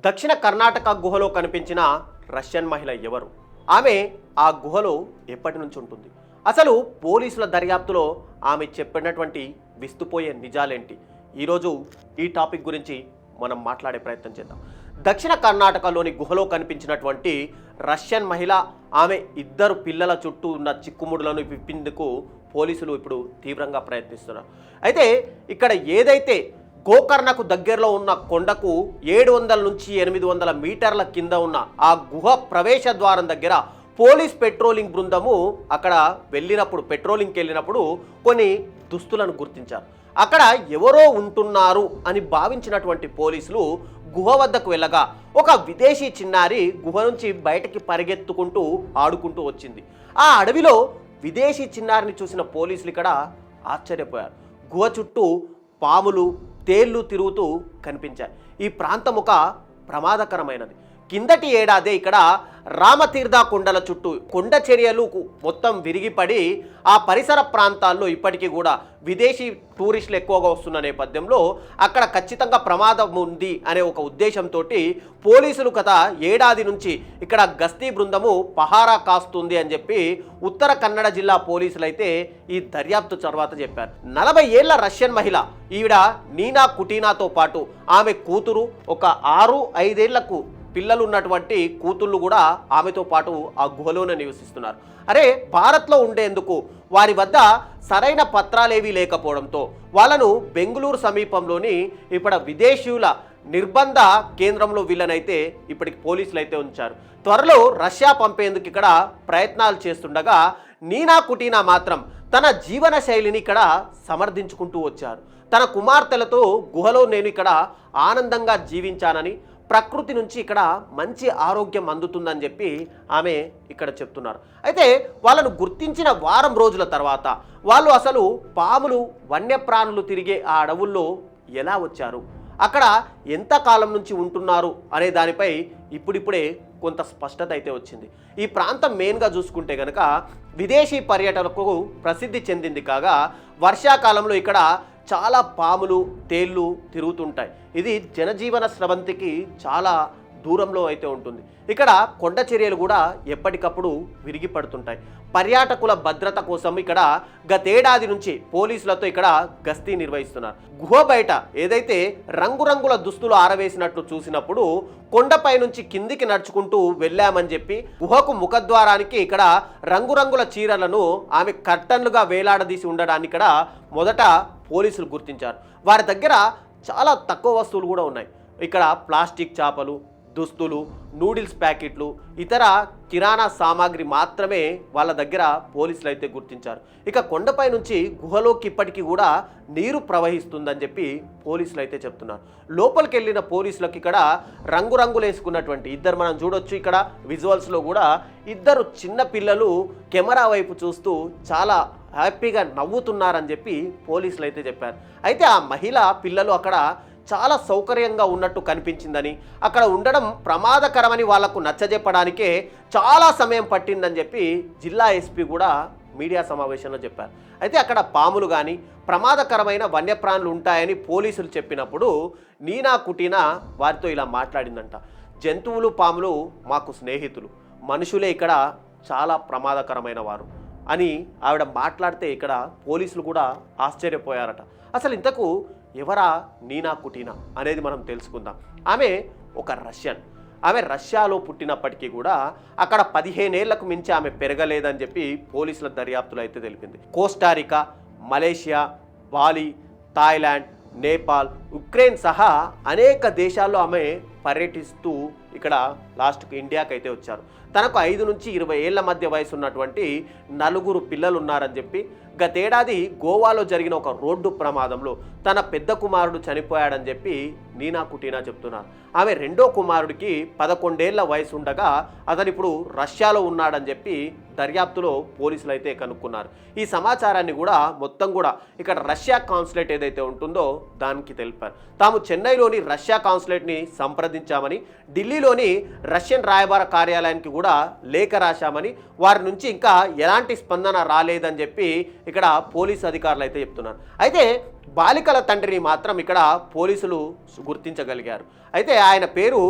దక్షిణ కర్ణాటక గుహలో కనిపించిన రష్యన్ మహిళ ఎవరు? ఆమె ఆ గుహలో ఎప్పటి నుంచి ఉంటుంది? అసలు పోలీసుల దర్యాప్తులో ఆమె చెప్పినటువంటి విస్తుపోయే నిజాలేంటి? ఈరోజు ఈ టాపిక్ గురించి మనం మాట్లాడే ప్రయత్నం చేద్దాం. దక్షిణ కర్ణాటకలోని గుహలో కనిపించినటువంటి రష్యన్ మహిళ, ఆమె ఇద్దరు పిల్లల చుట్టూ ఉన్న చిక్కుముడులను విప్పేందుకు పోలీసులు ఇప్పుడు తీవ్రంగా ప్రయత్నిస్తున్నారు. అయితే ఇక్కడ ఏదైతే గోకర్ణకు దగ్గరలో ఉన్న కొండకు 700 నుంచి 800 మీటర్ల కింద ఉన్న ఆ గుహ ప్రవేశ ద్వారం దగ్గర పోలీస్ పెట్రోలింగ్ బృందము అక్కడ పెట్రోలింగ్కి వెళ్ళినప్పుడు కొన్ని దుస్తులను గుర్తించారు. అక్కడ ఎవరో ఉంటున్నారు అని భావించినటువంటి పోలీసులు గుహ వద్దకు వెళ్ళగా ఒక విదేశీ చిన్నారి గుహ నుంచి బయటకి పరిగెత్తుకుంటూ ఆడుకుంటూ వచ్చింది. ఆ అడవిలో విదేశీ చిన్నారిని చూసిన పోలీసులు ఇక్కడ ఆశ్చర్యపోయారు. గుహ చుట్టూ పాములు, తేళ్లు తిరుగుతూ కనిపించాయి. ఈ ప్రాంతం ఒక ప్రమాదకరమైనది. కిందటి ఏడాదే ఇక్కడ రామతీర్థ కొండల చుట్టూ కొండ చర్యలు మొత్తం విరిగిపడి ఆ పరిసర ప్రాంతాల్లో ఇప్పటికీ కూడా విదేశీ టూరిస్టులు ఎక్కువగా వస్తున్న నేపథ్యంలో అక్కడ ఖచ్చితంగా ప్రమాదం ఉంది అనే ఒక ఉద్దేశంతో పోలీసులు గత ఏడాది నుంచి ఇక్కడ గస్తీ బృందము పహారా కాస్తుంది అని చెప్పి ఉత్తర కన్నడ జిల్లా పోలీసులు అయితే ఈ దర్యాప్తు తర్వాత చెప్పారు. 40 ఏళ్ల రష్యన్ మహిళ ఈవిడ నీనా కుటీనాతో పాటు ఆమె కూతురు, ఒక 6-5 ఏళ్లకు పిల్లలు ఉన్నటువంటి కూతుళ్ళు కూడా ఆమెతో పాటు ఆ గుహలోనే నివసిస్తున్నారు. భారత్లో ఉండేందుకు వారి వద్ద సరైన పత్రాలేవీ లేకపోవడంతో వాళ్ళను బెంగళూరు సమీపంలోని ఇప్పుడు విదేశీయుల నిర్బంధ కేంద్రంలో వీళ్ళనైతే ఇప్పటికి పోలీసులు అయితే ఉంచారు. త్వరలో రష్యా పంపేందుకు ఇక్కడ ప్రయత్నాలు చేస్తుండగా నీనా కుటీనా మాత్రం తన జీవన శైలిని ఇక్కడ సమర్థించుకుంటూ వచ్చారు. తన కుమార్తెలతో గుహలో నేను ఇక్కడ ఆనందంగా జీవించానని, ప్రకృతి నుంచి ఇక్కడ మంచి ఆరోగ్యం అందుతుందని చెప్పి ఆమె ఇక్కడ చెప్తున్నారు. అయితే వాళ్ళను గుర్తించిన వారం రోజుల తర్వాత వాళ్ళు అసలు పాములు, వన్యప్రాణులు తిరిగే ఆ అడవుల్లో ఎలా వచ్చారు, అక్కడ ఎంత కాలం నుంచి ఉంటున్నారు అనే దానిపై ఇప్పుడిప్పుడే కొంత స్పష్టత అయితే వచ్చింది. ఈ ప్రాంతం మెయిన్గా చూసుకుంటే కనుక విదేశీ పర్యటనకు ప్రసిద్ధి చెందింది కాగా వర్షాకాలంలో ఇక్కడ చాలా పాములు, తేళ్లు తిరుగుతుంటాయి. ఇది జనజీవన స్రవంతికి చాలా దూరంలో అయితే ఉంటుంది. ఇక్కడ కొండ చర్యలు కూడా ఎప్పటికప్పుడు విరిగిపడుతుంటాయి. పర్యాటకుల భద్రత కోసం ఇక్కడ గతేడాది నుంచి పోలీసులతో ఇక్కడ గస్తీ నిర్వహిస్తున్నారు. గుహ బయట ఏదైతే రంగురంగుల దుస్తులు ఆరవేసినట్లు చూసినప్పుడు కొండపై నుంచి కిందికి నడుచుకుంటూ వెళ్ళామని చెప్పి గుహకు ముఖద్వారానికి ఇక్కడ రంగురంగుల చీరలను ఆమె కర్టన్లుగా వేలాడదీసి ఉండడాన్ని ఇక్కడ మొదట పోలీసులు గుర్తించారు. వారి దగ్గర చాలా తక్కువ వస్తువులు కూడా ఉన్నాయి. ఇక్కడ ప్లాస్టిక్ చేపలు, దుస్తులు, నూడిల్స్ ప్యాకెట్లు, ఇతర కిరాణా సామాగ్రి మాత్రమే వాళ్ళ దగ్గర పోలీసులు అయితే గుర్తించారు. ఇక కొండపై నుంచి గుహలోకి ఇప్పటికీ కూడా నీరు ప్రవహిస్తుందని చెప్పి పోలీసులు అయితే చెప్తున్నారు. లోపలికి వెళ్ళిన పోలీసులకు ఇక్కడ రంగురంగులు వేసుకున్నటువంటి ఇద్దరు, మనం చూడొచ్చు ఇక్కడ విజువల్స్లో కూడా ఇద్దరు చిన్న పిల్లలు కెమెరా వైపు చూస్తూ చాలా హ్యాపీగా నవ్వుతున్నారని చెప్పి పోలీసులు అయితే చెప్పారు. అయితే ఆ మహిళ పిల్లలు అక్కడ చాలా సౌకర్యంగా ఉన్నట్టు కనిపించిందని, అక్కడ ఉండడం ప్రమాదకరమని వాళ్లకు నచ్చజెప్పడానికే చాలా సమయం పట్టిందని చెప్పి జిల్లా ఎస్పీ కూడా మీడియా సమావేశంలో చెప్పారు. అయితే అక్కడ పాములు కానీ ప్రమాదకరమైన వన్యప్రాణులు ఉంటాయని పోలీసులు చెప్పినప్పుడు నీనా కుటీనా వారితో ఇలా మాట్లాడిందంట. జంతువులు, పాములు మాకు స్నేహితులు, మనుషులే ఇక్కడ చాలా ప్రమాదకరమైన వారు అని ఆవిడ మాట్లాడితే ఇక్కడ పోలీసులు కూడా ఆశ్చర్యపోయారట. అసలు ఇంతకు ఎవరా నీనా కుటీనా అనేది మనం తెలుసుకుందాం. ఆమె ఒక రష్యన్. ఆమె రష్యాలో పుట్టినప్పటికీ కూడా అక్కడ 15 ఏళ్లకు మించి ఆమె పెరగలేదని చెప్పి పోలీసుల దర్యాప్తులో అయితే తెలిపింది. Costa Rica, Malaysia, Bali, Thailand, Nepal, Ukraine సహా అనేక దేశాల్లో ఆమె పర్యటిస్తూ ఇక్కడ లాస్ట్కు ఇండియాకి అయితే వచ్చారు. తనకు 5 నుంచి 20 ఏళ్ల మధ్య వయసు ఉన్నటువంటి 4 పిల్లలు ఉన్నారని చెప్పి గతేడాది గోవాలో జరిగిన ఒక రోడ్డు ప్రమాదంలో తన పెద్ద కుమారుడు చనిపోయాడని చెప్పి నీనా కుటీనా చెప్తున్నారు. ఆమె రెండో కుమారుడికి 11 ఏళ్ల వయసు ఉండగా అతను ఇప్పుడు రష్యాలో ఉన్నాడని చెప్పి దర్యాప్తులో పోలీసులు అయితే కనుక్కున్నారు. ఈ సమాచారాన్ని కూడా మొత్తం కూడా ఇక్కడ రష్యా కాన్సులేట్ ఏదైతే ఉంటుందో దానికి తెలిపారు. తాము చెన్నైలోని రష్యా కాన్సులేట్ని సంప్రదించామని, ఢిల్లీలోని రష్యన్ రాయబార కార్యాలయానికి కూడా లేఖ రాశామని, వారి నుంచి ఇంకా ఎలాంటి స్పందన రాలేదని చెప్పి ఇక్కడ పోలీసు అధికారులు అయితే చెప్తున్నారు. అయితే బాలికల తండ్రిని మాత్రం ఇక్కడ పోలీసులు గుర్తించగలిగారు. అయితే ఆయన పేరు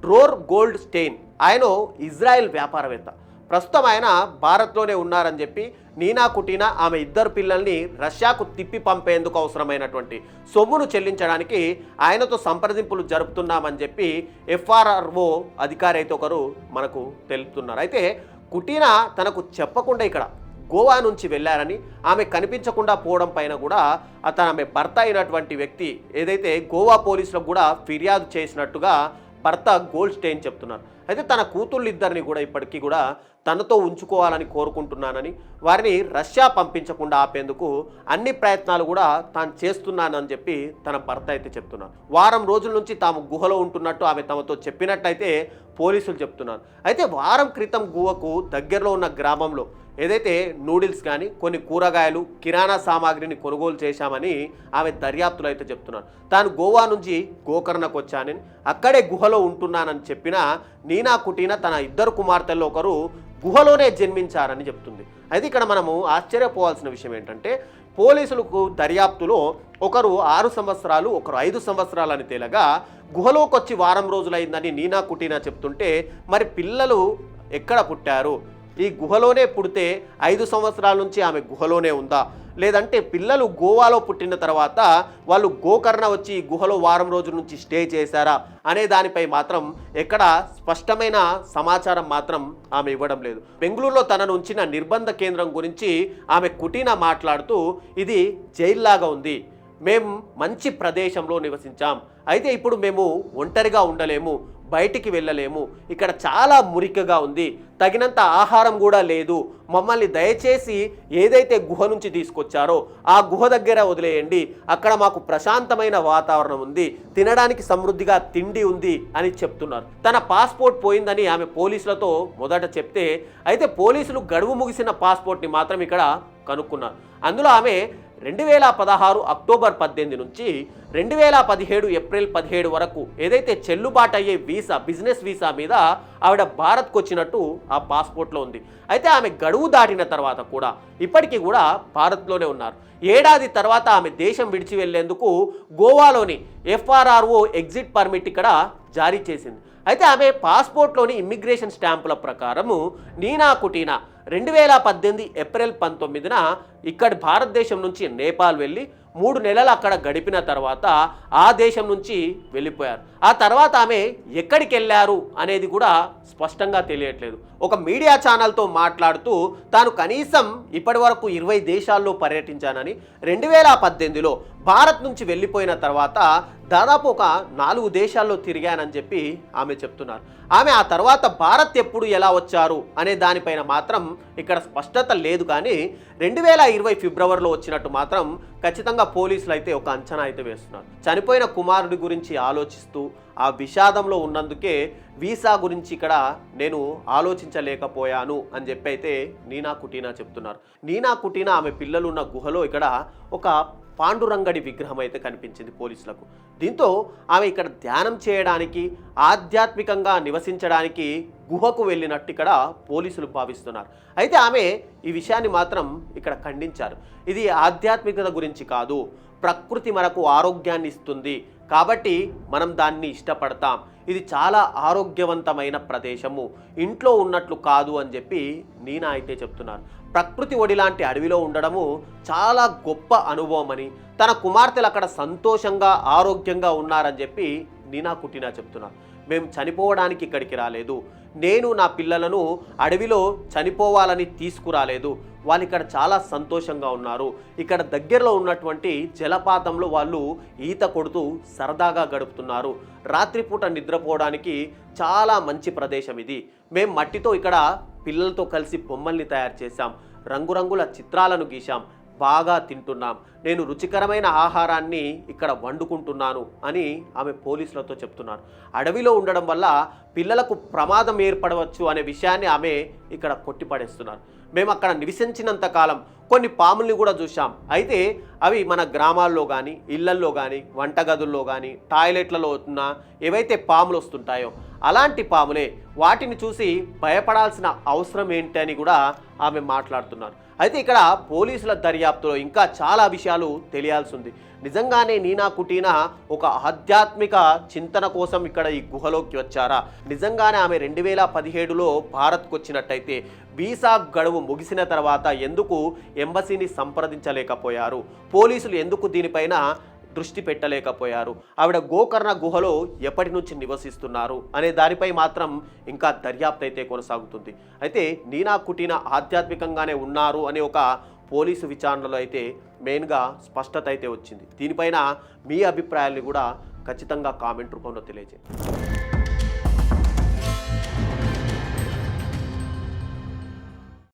డ్రోర్ గోల్డ్ స్టెయిన్. ఆయన ఇజ్రాయెల్ వ్యాపారవేత్త. ప్రస్తుతం ఆయన భారత్లోనే ఉన్నారని చెప్పి నీనా కుటీనా ఆమె ఇద్దరు పిల్లల్ని రష్యాకు తిప్పి పంపేందుకు అవసరమైనటువంటి సొమ్మును చెల్లించడానికి ఆయనతో సంప్రదింపులు జరుపుతున్నామని చెప్పి ఎఫ్ఆర్ఆర్ఓ అధికారి అయితే ఒకరు మనకు తెలుపుతున్నారు. అయితే కుటీనా తనకు చెప్పకుండా ఇక్కడ గోవా నుంచి వెళ్ళారని, ఆమె కనిపించకుండా పోవడం పైన కూడా ఆమె భర్త అయినటువంటి వ్యక్తి ఏదైతే గోవా పోలీసులకు కూడా ఫిర్యాదు చేసినట్టుగా భర్త గోల్డ్ స్టెయిన్ చెప్తున్నారు. అయితే తన కూతుళ్ళిద్దరిని కూడా ఇప్పటికీ కూడా తనతో ఉంచుకోవాలని కోరుకుంటున్నానని, వారిని రష్యా పంపించకుండా ఆపేందుకు అన్ని ప్రయత్నాలు కూడా తాను చేస్తున్నానని చెప్పి తన భర్త అయితే చెప్తున్నారు. వారం రోజుల నుంచి తాము గుహలో ఉంటున్నట్టు ఆమె తమతో చెప్పినట్టయితే పోలీసులు చెప్తున్నారు. అయితే వారం క్రితం గుహకు దగ్గరలో ఉన్న గ్రామంలో ఏదైతే నూడిల్స్ కానీ కొన్ని కూరగాయలు కిరాణా సామాగ్రిని కొనుగోలు చేశామని ఆమె దర్యాప్తులు అయితే చెప్తున్నారు. తాను గోవా నుంచి గోకర్ణకు వచ్చానని, అక్కడే గుహలో ఉంటున్నానని చెప్పిన నీనా కుటీనా తన ఇద్దరు కుమార్తెల్లో ఒకరు గుహలోనే జన్మించారని చెప్తుంది. అయితే ఇక్కడ మనము ఆశ్చర్యపోవాల్సిన విషయం ఏంటంటే, పోలీసులకు దర్యాప్తులో ఒకరు 6 సంవత్సరాలు ఒకరు 5 సంవత్సరాలు అని తేలగా గుహలోకి వచ్చి వారం రోజులైందని నీనా కుటీనా చెప్తుంటే, మరి పిల్లలు ఎక్కడ పుట్టారు? ఈ గుహలోనే పుడితే 5 సంవత్సరాల నుంచి ఆమె గుహలోనే ఉందా, లేదంటే పిల్లలు గోవాలో పుట్టిన తర్వాత వాళ్ళు గోకర్ణ వచ్చి ఈ గుహలో వారం రోజుల నుంచి స్టే చేశారా అనే దానిపై మాత్రం ఎక్కడ స్పష్టమైన సమాచారం మాత్రం ఆమె ఇవ్వడం లేదు. బెంగళూరులో తనను ఉంచిన నిర్బంధ కేంద్రం గురించి ఆమె కుటీనా మాట్లాడుతూ, ఇది జైల్లాగా ఉంది, మేము మంచి ప్రదేశంలో నివసించాం, అయితే ఇప్పుడు మేము ఒంటరిగా ఉండలేము, బయటికి వెళ్ళలేము, ఇక్కడ చాలా మురికగా ఉంది, తగినంత ఆహారం కూడా లేదు, మమ్మల్ని దయచేసి ఏదైతే గుహ నుంచి తీసుకొచ్చారో ఆ గుహ దగ్గర వదిలేయండి, అక్కడ మాకు ప్రశాంతమైన వాతావరణం ఉంది, తినడానికి సమృద్ధిగా తిండి ఉంది అని చెప్తున్నారు. తన పాస్పోర్ట్ పోయిందని ఆమె పోలీసులతో మొదట చెప్తే, అయితే పోలీసులు గడువు ముగిసిన పాస్పోర్ట్ని మాత్రం ఇక్కడ కనుక్కున్నారు. అందులో ఆమె 2016 అక్టోబర్ 18 నుంచి 2017 ఏప్రిల్ 17 వరకు ఏదైతే చెల్లుబాటు అయ్యే వీసా, బిజినెస్ వీసా మీద ఆవిడ భారత్కు వచ్చినట్టు ఆ పాస్పోర్ట్లో ఉంది. అయితే ఆమె గడువు దాటిన తర్వాత కూడా ఇప్పటికీ కూడా భారత్లోనే ఉన్నారు. ఏడాది తర్వాత ఆమె దేశం విడిచి వెళ్లేందుకు గోవాలోని ఎఫ్ఆర్ఆర్ఓ ఎగ్జిట్ పర్మిట్ ఇక్కడ జారీ చేసింది. అయితే ఆమె పాస్పోర్ట్లోని ఇమ్మిగ్రేషన్ స్టాంపుల ప్రకారము నీనా కుటీనా 2018 ఏప్రిల్ 19న ఇక్కడి భారతదేశం నుంచి నేపాల్ వెళ్ళి 3 నెలలు అక్కడ గడిపిన తర్వాత ఆ దేశం నుంచి వెళ్ళిపోయారు. ఆ తర్వాత ఆమె ఎక్కడికి వెళ్ళారు అనేది కూడా స్పష్టంగా తెలియట్లేదు. ఒక మీడియా ఛానల్తో మాట్లాడుతూ తాను కనీసం ఇప్పటి వరకు 20 దేశాల్లో పర్యటించానని, 2018లో భారత్ నుంచి వెళ్ళిపోయిన తర్వాత దాదాపు ఒక 4 దేశాల్లో తిరిగానని చెప్పి ఆమె చెప్తున్నారు. ఆమె ఆ తర్వాత భారత్ ఎప్పుడు ఎలా వచ్చారు అనే దానిపైన మాత్రం ఇక్కడ స్పష్టత లేదు. కానీ 2020 ఫిబ్రవరిలో వచ్చినట్టు మాత్రం ఖచ్చితంగా పోలీసులు అయితే ఒక అంచనా అయితే వేస్తున్నారు. చనిపోయిన కుమారుడి గురించి ఆలోచిస్తూ ఆ విషాదంలో ఉన్నందుకే వీసా గురించి ఇక్కడ నేను ఆలోచించలేకపోయాను అని చెప్పి అయితే నీనా కుటీనా చెప్తున్నారు. నీనా కుటీనా ఆమె పిల్లలు ఉన్న గుహలో ఇక్కడ ఒక పాండురంగడి విగ్రహం అయితే కనిపించింది పోలీసులకు. దీంతో ఆమె ఇక్కడ ధ్యానం చేయడానికి, ఆధ్యాత్మికంగా నివసించడానికి గుహకు వెళ్ళినట్టు ఇక్కడ పోలీసులు భావిస్తున్నారు. అయితే ఆమె ఈ విషయాన్ని మాత్రం ఇక్కడ ఖండించారు. ఇది ఆధ్యాత్మికత గురించి కాదు, ప్రకృతి మనకు ఆరోగ్యాన్ని ఇస్తుంది కాబట్టి మనం దాన్ని ఇష్టపడతాం, ఇది చాలా ఆరోగ్యవంతమైన ప్రదేశము, ఇంట్లో ఉన్నట్లు కాదు అని చెప్పి నీనా అయితే చెప్తున్నారు. ప్రకృతి ఒడి లాంటి అడవిలో ఉండడము చాలా గొప్ప అనుభవం అని, తన కుమార్తెలు అక్కడ సంతోషంగా ఆరోగ్యంగా ఉన్నారని చెప్పి నీనా కుటీనా చెప్తున్నారు. మేము చనిపోవడానికి ఇక్కడికి రాలేదు, నేను నా పిల్లలను అడవిలో చనిపోవాలని తీసుకురాలేదు, వాళ్ళు ఇక్కడ చాలా సంతోషంగా ఉన్నారు, ఇక్కడ దగ్గరలో ఉన్నటువంటి జలపాతంలో వాళ్ళు ఈత కొడుతూ సరదాగా గడుపుతున్నారు, రాత్రిపూట నిద్రపోవడానికి చాలా మంచి ప్రదేశం ఇది, మేము మట్టితో ఇక్కడ పిల్లలతో కలిసి బొమ్మల్ని తయారు చేశాం, రంగురంగుల చిత్రాలను గీశాం, బాగా తింటున్నాం, నేను రుచికరమైన ఆహారాన్ని ఇక్కడ వండుకుంటున్నాను అని ఆమె పోలీసులతో చెప్తున్నారు. అడవిలో ఉండడం వల్ల పిల్లలకు ప్రమాదం ఏర్పడవచ్చు అనే విషయాన్ని ఆమె ఇక్కడ కొట్టిపడేస్తున్నారు. మేము అక్కడ నివసించినంత కాలం కొన్ని పాముల్ని కూడా చూసాం. అయితే అవి మన గ్రామాల్లో కానీ ఇళ్లల్లో కానీ వంటగదుల్లో కానీ టాయిలెట్లలో ఉన్న ఏవైతే పాములు వస్తుంటాయో అలాంటి పాములే. వాటిని చూసి భయపడాల్సిన అవసరం ఏంటి అని కూడా ఆమె మాట్లాడుతున్నారు. అయితే ఇక్కడ పోలీసుల దర్యాప్తులో ఇంకా చాలా విషయాలు తెలియాల్సి ఉంది. నిజంగానే నీనా కుటీనా ఒక ఆధ్యాత్మిక చింతన కోసం ఇక్కడ ఈ గుహలోకి వచ్చారా? నిజంగానే ఆమె 2017లో భారత్కు వచ్చినట్టయితే వీసా గడువు ముగిసిన తర్వాత ఎందుకు ఎంబసీని సంప్రదించలేకపోయారు? పోలీసులు ఎందుకు దీనిపైన దృష్టి పెట్టలేకపోయారు? ఆవిడ గోకర్ణ గుహలో ఎప్పటి నుంచి నివసిస్తున్నారు అనే దానిపై మాత్రం ఇంకా దర్యాప్తు అయితే కొనసాగుతుంది. అయితే నీనా కుటీనా ఆధ్యాత్మికంగానే ఉన్నారు అనే ఒక పోలీసు విచారణలో అయితే మెయిన్గా స్పష్టత అయితే వచ్చింది. దీనిపైన మీ అభిప్రాయాన్ని కూడా ఖచ్చితంగా కామెంట్ రూపంలో తెలియజేయండి.